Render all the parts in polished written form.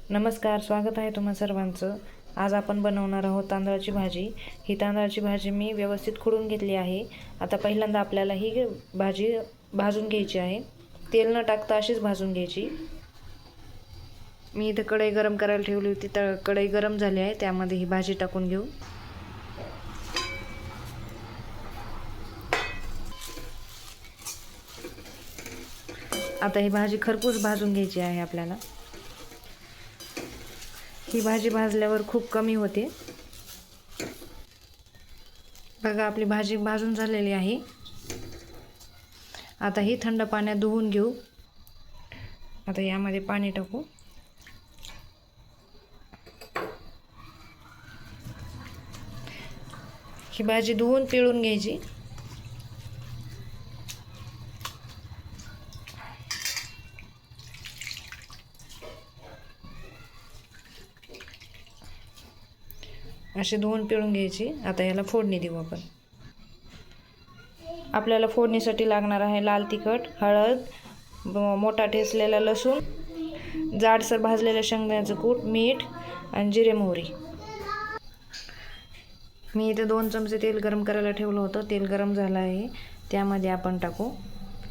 नमस्कार, स्वागत आहे तुम्हा सर्वांचं। आज आपण बनवणार आहोत तांदळाची भाजी। ही तांदळाची भाजी मी व्यवस्थित खुडून घेतली आहे। आता पहिल्यांदा आपल्याला ही भाजी भाजून घ्यायची आहे। तेल न टाकता अशीच भाजून घ्यायची। मी इथे कढई गरम करायला ठेवली होती, तर कढई गरम झाली आहे, त्यामध्ये ही भाजी टाकून घेऊ। आता ही भाजी खरपूस भाजून घ्यायची आहे आपल्याला। ही भाजी भाजल्यावर खूप कमी होते। बघा, आपली भाजी भाजून झालेली आहे। आता ही थंड पाण्यात धुवून घेऊ। आता यामध्ये पाणी टाकू। ही भाजी धुवून पिळून घ्यायची। अशी धुवून पिळून घ्यायची। आता याला फोडणी देऊ आपण। आपल्याला फोडणीसाठी लागणार आहे लाल तिखट, हळद, मोठा ठेचलेला लसूण, जाडसर भाजलेलं शेंगदाण्याचं कूट, मीठ आणि जिरे मोहरी। मी इथे 2 चमचे तेल गरम करायला ठेवलं होतं। तेल गरम झालं आहे, त्यामध्ये आपण टाकू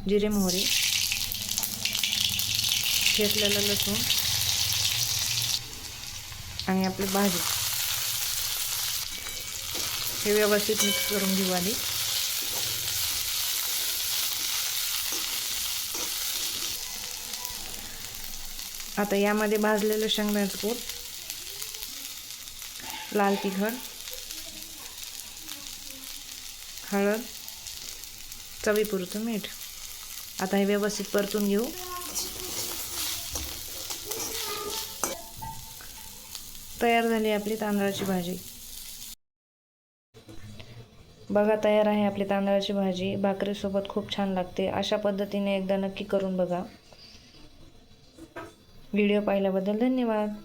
जिरे मोहरी, ठेचलेलं लसूण आणि आपली भाजी। हे व्यवस्थित मिक्स करून घेऊ आधी। आता यामध्ये भाजलेलं शेंगदाण्याचं कूट, लाल तिखट, हळद, चवीपुरतं मीठ। आता हे व्यवस्थित परतून घेऊ। तयार झाली आपली तांदळाची भाजी। बघा, तयार आहे आपली तांदळाची भाजी। भाकरीसोबत खूप छान लागते। अशा पद्धतीने एकदा नक्की करून बघा। व्हिडिओ पाहिल्याबद्दल धन्यवाद।